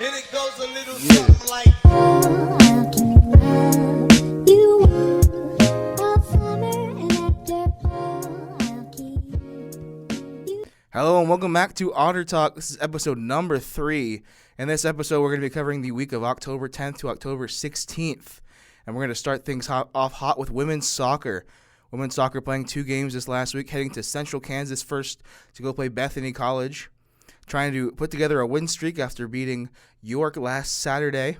And it goes a little something like. Hello and welcome back to Otter Talk. This is episode number 3. In this episode, we're going to be covering the week of October 10th to October 16th. And we're going to start things off hot with women's soccer. Women's soccer playing 2 games this last week, heading to Central Kansas first to go play Bethany College. Trying to put together a win streak after beating York last Saturday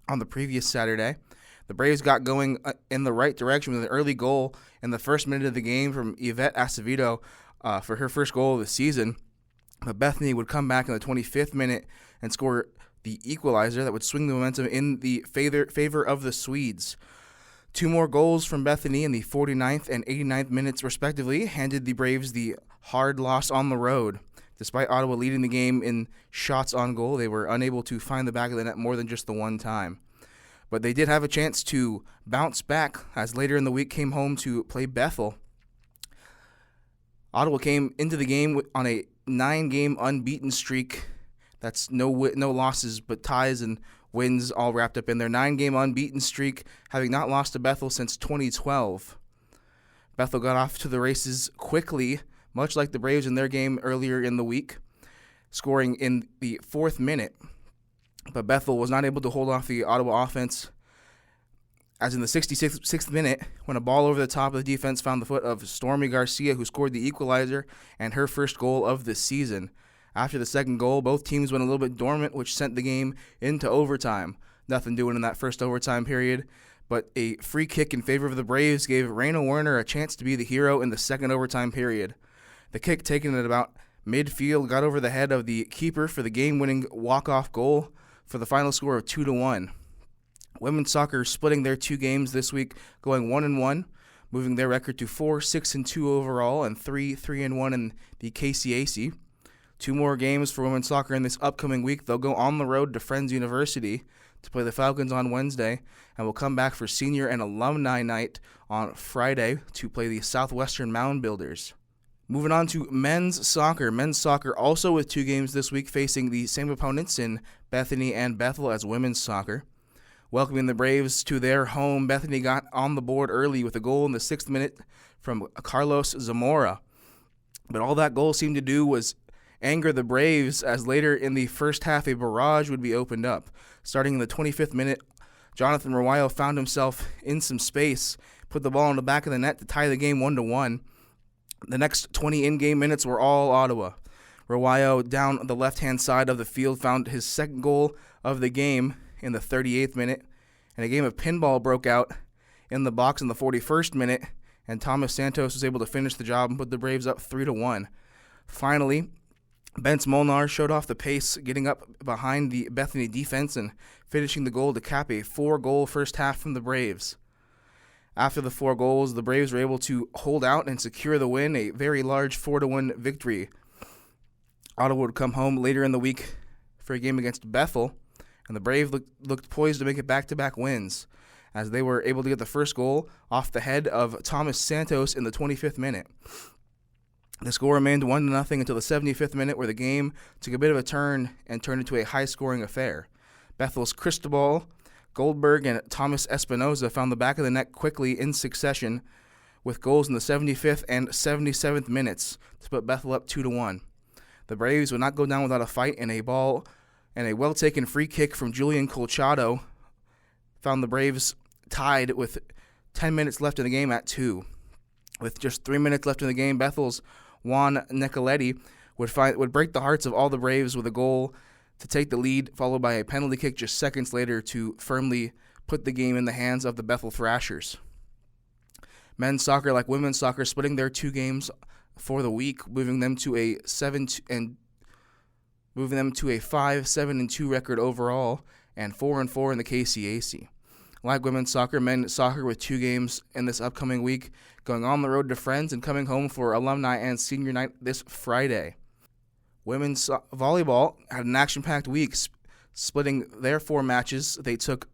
on the previous Saturday. The Braves got going in the right direction with an early goal in the first minute of the game from Yvette Acevedo for her first goal of the season. But Bethany would come back in the 25th minute and score the equalizer that would swing the momentum in the favor of the Swedes. 2 more goals from Bethany in the 49th and 89th minutes respectively handed the Braves the hard loss on the road. Despite Ottawa leading the game in shots on goal, they were unable to find the back of the net more than just the one time. But they did have a chance to bounce back as later in the week came home to play Bethel. Ottawa came into the game on a 9-game unbeaten streak. That's no losses, but ties and wins all wrapped up in their 9-game unbeaten streak, having not lost to Bethel since 2012. Bethel got off to the races quickly, much like the Braves in their game earlier in the week, scoring in the 4th minute. But Bethel was not able to hold off the Ottawa offense, as in the 66th minute, when a ball over the top of the defense found the foot of Stormy Garcia, who scored the equalizer and her first goal of the season. After the second goal, both teams went a little bit dormant, which sent the game into overtime. Nothing doing in that first overtime period, but a free kick in favor of the Braves gave Raina Werner a chance to be the hero in the second overtime period. The kick, taken at about midfield, got over the head of the keeper for the game-winning walk-off goal for the final score of 2-1. Women's soccer splitting their 2 games this week, going 1-1, moving their record to 4-6-2 overall and 3-3-1 in the KCAC. 2 more games for women's soccer in this upcoming week. They'll go on the road to Friends University to play the Falcons on Wednesday, and will come back for senior and alumni night on Friday to play the Southwestern Mound Builders. Moving on to men's soccer. Men's soccer also with 2 games this week, facing the same opponents in Bethany and Bethel as women's soccer. Welcoming the Braves to their home, Bethany got on the board early with a goal in the 6th minute from Carlos Zamora. But all that goal seemed to do was anger the Braves, as later in the first half a barrage would be opened up. Starting in the 25th minute, Jonathan Rowayo found himself in some space, put the ball in the back of the net to tie the game 1-1. The next 20 in-game minutes were all Ottawa. Rowayo, down the left-hand side of the field, found his second goal of the game in the 38th minute, and a game of pinball broke out in the box in the 41st minute, and Thomas Santos was able to finish the job and put the Braves up 3-1. Finally, Bence Molnar showed off the pace, getting up behind the Bethany defense and finishing the goal to cap a 4-goal first half from the Braves. After the 4 goals, the Braves were able to hold out and secure the win, a very large 4-1 victory. Ottawa would come home later in the week for a game against Bethel, and the Braves looked poised to make it back-to-back wins, as they were able to get the first goal off the head of Thomas Santos in the 25th minute. The score remained 1-0 until the 75th minute, where the game took a bit of a turn and turned into a high-scoring affair. Bethel's Cristobal Goldberg and Thomas Espinoza found the back of the net quickly in succession, with goals in the 75th and 77th minutes to put Bethel up 2-1. The Braves would not go down without a fight, and a well-taken free kick from Julian Colchado found the Braves tied with 10 minutes left in the game at 2. With just 3 minutes left in the game, Bethel's Juan Nicoletti would break the hearts of all the Braves with a goal to take the lead, followed by a penalty kick just seconds later to firmly put the game in the hands of the Bethel Thrashers. Men's soccer, like women's soccer, splitting their 2 games for the week, moving them to a 5-7-2 record overall and 4-4 in the KCAC. Like women's soccer, men's soccer with 2 games in this upcoming week, going on the road to Friends and coming home for alumni and senior night this Friday. Women's volleyball had an action-packed week, splitting their 4 matches they took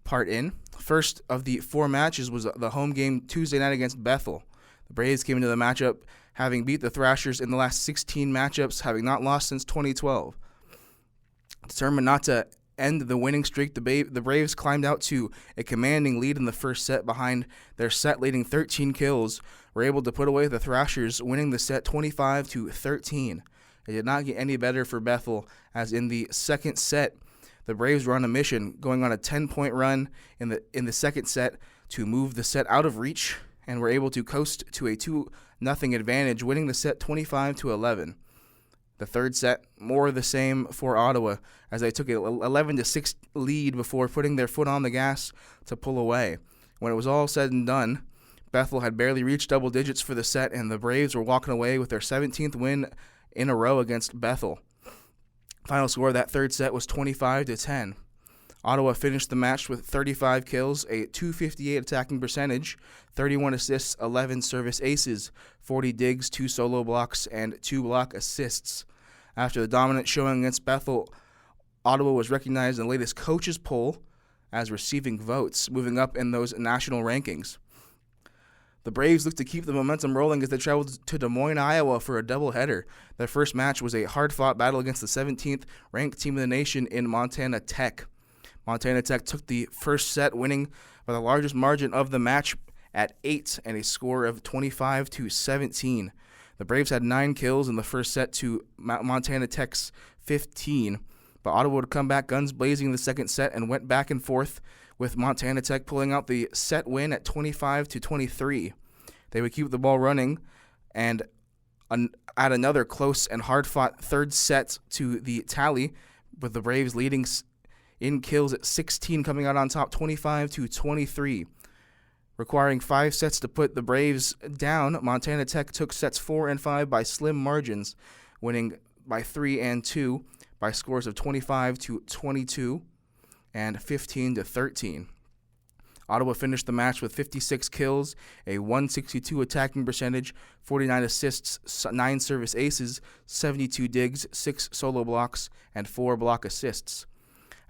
part in. First of the 4 matches was the home game Tuesday night against Bethel. The Braves came into the matchup having beat the Thrashers in the last 16 matchups, having not lost since 2012. Determined not to end the winning streak, the Braves climbed out to a commanding lead in the first set behind their set-leading 13 kills, were able to put away the Thrashers, winning the set 25-13. It did not get any better for Bethel, as in the second set, the Braves were on a mission, going on a 10-point run in the second set to move the set out of reach, and were able to coast to a 2-0 advantage, winning the set 25-11. The third set, more of the same for Ottawa, as they took an 11-6 lead before putting their foot on the gas to pull away. When it was all said and done, Bethel had barely reached double digits for the set, and the Braves were walking away with their 17th win in a row against Bethel. Final score of that third set was 25-10. Ottawa finished the match with 35 kills, a .258 attacking percentage, 31 assists, 11 service aces, 40 digs, 2 solo blocks, and 2 block assists. After the dominant showing against Bethel, Ottawa was recognized in the latest coaches poll as receiving votes, moving up in those national rankings. The Braves look to keep the momentum rolling as they traveled to Des Moines, Iowa for a doubleheader. Their first match was a hard-fought battle against the 17th ranked team of the nation in Montana Tech. Montana Tech took the first set, winning by the largest margin of the match at 8 and a score of 25-17. The Braves had 9 kills in the first set to Montana Tech's 15, but Ottawa would come back guns blazing in the second set and went back and forth, with Montana Tech pulling out the set win at 25-23. They would keep the ball running and add another close and hard-fought third set to the tally, with the Braves leading in kills at 16, coming out on top 25-23. Requiring 5 sets to put the Braves down, Montana Tech took sets 4 and 5 by slim margins, winning by 3 and 2 by scores of 25-22 and 15-13. Ottawa finished the match with 56 kills, a .162 attacking percentage, 49 assists, 9 service aces, 72 digs, 6 solo blocks, and 4 block assists.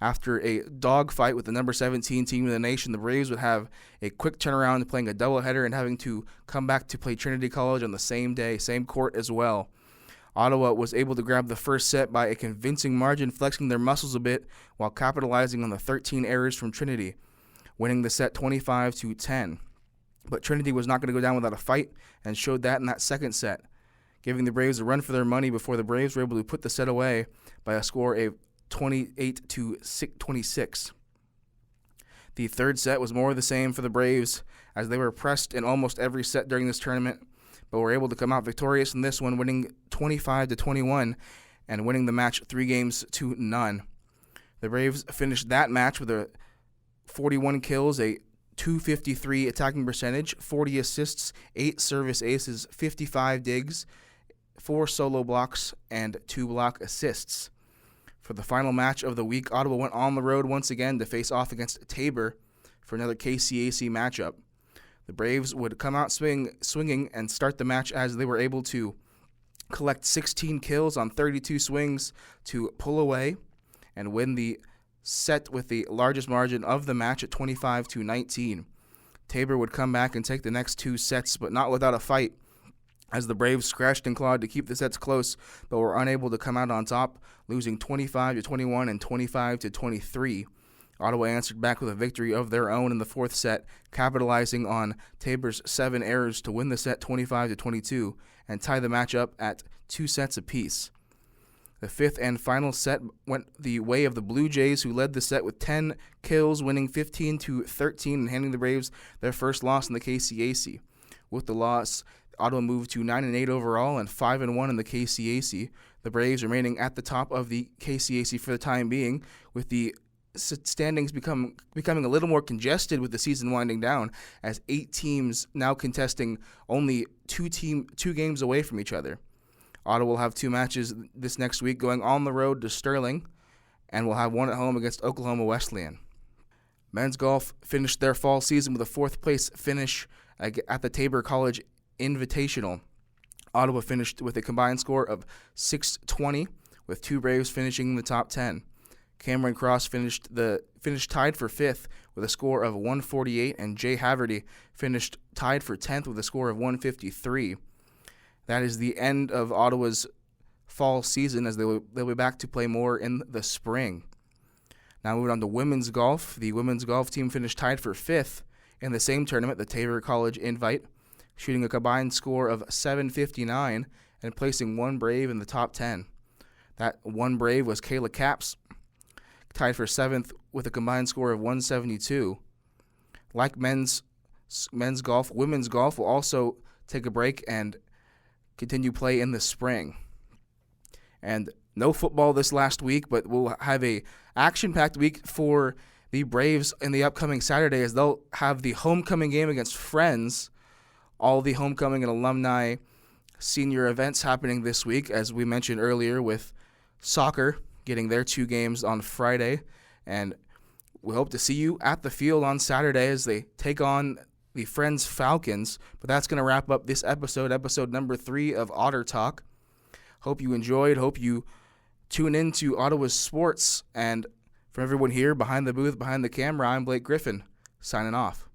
After a dogfight with the number 17 team in the nation, the Braves would have a quick turnaround, playing a doubleheader and having to come back to play Trinity College on the same day, same court as well. Ottawa was able to grab the first set by a convincing margin, flexing their muscles a bit while capitalizing on the 13 errors from Trinity, winning the set 25-10. But Trinity was not going to go down without a fight and showed that in that second set, giving the Braves a run for their money before the Braves were able to put the set away by a score of 28-26. The third set was more of the same for the Braves, as they were pressed in almost every set during this tournament, but were able to come out victorious in this one, winning 25-21 and winning the match 3-0. The Braves finished that match with a 41 kills, a .253 attacking percentage, 40 assists, 8 service aces, 55 digs, 4 solo blocks, and 2 block assists. For the final match of the week, Ottawa went on the road once again to face off against Tabor for another KCAC matchup. The Braves would come out swinging and start the match as they were able to collect 16 kills on 32 swings to pull away and win the set with the largest margin of the match at 25-19. Tabor would come back and take the next 2 sets, but not without a fight, as the Braves scratched and clawed to keep the sets close, but were unable to come out on top, losing 25-21 and 25-23. Ottawa answered back with a victory of their own in the fourth set, capitalizing on Tabor's 7 errors to win the set 25-22 and tie the match up at 2 sets apiece. The fifth and final set went the way of the Blue Jays, who led the set with 10 kills, winning 15-13 and handing the Braves their first loss in the KCAC. With the loss, Ottawa moved to 9-8 overall and 5-1 in the KCAC. The Braves remaining at the top of the KCAC for the time being, with the standings becoming a little more congested with the season winding down, as 8 teams now contesting only 2 games away from each other. Ottawa will have 2 matches this next week, going on the road to Sterling, and will have one at home against Oklahoma Wesleyan. Men's golf finished their fall season with a 4th place finish at the Tabor College Invitational. Ottawa finished with a combined score of 620, with 2 Braves finishing in the top 10. Cameron Cross finished tied for 5th with a score of 148, and Jay Haverty finished tied for 10th with a score of 153. That is the end of Ottawa's fall season, as they'll be back to play more in the spring. Now moving on to women's golf. The women's golf team finished tied for 5th in the same tournament, the Taylor College Invite, shooting a combined score of 759 and placing one Brave in the top 10. That one Brave was Kayla Capps, tied for 7th with a combined score of 172. Like men's golf, women's golf will also take a break and continue play in the spring. And no football this last week, but we'll have a action-packed week for the Braves in the upcoming Saturday, as they'll have the homecoming game against Friends. All the homecoming and alumni senior events happening this week, as we mentioned earlier, with soccer getting their 2 games on Friday. And we hope to see you at the field on Saturday as they take on the Friends Falcons. But that's going to wrap up this episode number 3 of Otter Talk. Hope you enjoyed. Hope you tune in to Ottawa's sports. And from everyone here behind the booth, behind the camera, I'm Blake Griffin, signing off.